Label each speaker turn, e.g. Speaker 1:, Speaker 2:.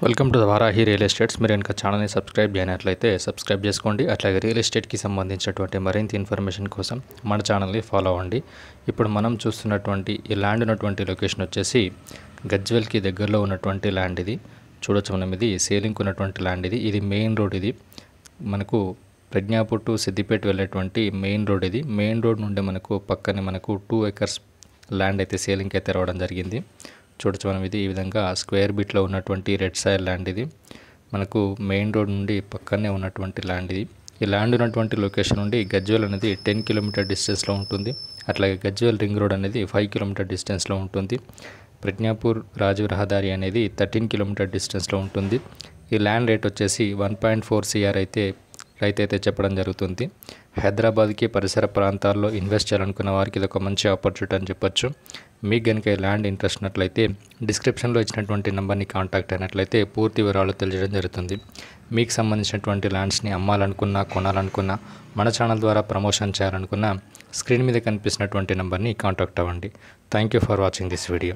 Speaker 1: Welcome to the Varahi real estates. మీరు ఇంకా ఛానల్ని సబ్స్క్రైబ్ చేయనట్లయితే సబ్స్క్రైబ్ చేసుకోండి. అట్లాగే రియల్ ఎస్టేట్కి సంబంధించినటువంటి మరింత ఇన్ఫర్మేషన్ కోసం మన ఛానల్ని ఫాలో అవ్వండి. ఇప్పుడు మనం చూస్తున్నటువంటి ఈ ల్యాండ్ ఉన్నటువంటి లొకేషన్ వచ్చేసి గజ్వెల్కి దగ్గరలో ఉన్నటువంటి ల్యాండ్ ఇది. చూడొచ్చు మనం, ఇది సేలింగ్కి ఉన్నటువంటి ల్యాండ్ ఇది. ఇది మెయిన్ రోడ్. ఇది మనకు ప్రజ్ఞాపూర్ టు సిద్దిపేట వెళ్ళేటువంటి మెయిన్ రోడ్ ఇది. మెయిన్ రోడ్ నుండి మనకు పక్కనే మనకు 2 acres ల్యాండ్ అయితే సేలింగ్కి అయితే రావడం జరిగింది. చూడొచ్చు మనం, ఇది ఈ విధంగా స్క్వేర్ బిట్లో ఉన్నటువంటి రెడ్ సాయిల్ ల్యాండ్ ఇది. మనకు మెయిన్ రోడ్ నుండి పక్కనే ఉన్నటువంటి ల్యాండ్ ఇది. ఈ ల్యాండ్ ఉన్నటువంటి లొకేషన్ నుండి గజ్వెల్ అనేది 10 కిలోమీటర్ డిస్టెన్స్లో ఉంటుంది. అట్లాగే గజ్వెల్ రింగ్ రోడ్ అనేది 5 కిలోమీటర్ డిస్టెన్స్లో ఉంటుంది. ప్రజ్ఞాపూర్ రాజీవ్ రహదారి అనేది 13 కిలోమీటర్ డిస్టెన్స్లో ఉంటుంది. ఈ ల్యాండ్ రేట్ వచ్చేసి 1.4 CR అయితే రైతు అయితే చెప్పడం జరుగుతుంది. హైదరాబాద్కి పరిసర ప్రాంతాల్లో ఇన్వెస్ట్ చేయాలనుకున్న వారికి ఇది ఒక మంచి ఆపర్చునిటీ అని చెప్పొచ్చు. మీకు కనుక ఈ ల్యాండ్ ఇంట్రెస్ట్ ఉన్నట్లయితే డిస్క్రిప్షన్లో ఇచ్చినటువంటి నెంబర్ని కాంటాక్ట్ అయినట్లయితే పూర్తి వివరాలు తెలియజేయడం జరుగుతుంది. మీకు సంబంధించినటువంటి ల్యాండ్స్ని అమ్మాలనుకున్నా, కొనాలనుకున్నా, మన ఛానల్ ద్వారా ప్రమోషన్ చేయాలనుకున్నా స్క్రీన్ మీద కనిపిస్తున్నటువంటి నెంబర్ని కాంటాక్ట్ అవ్వండి. Thank you for watching this video.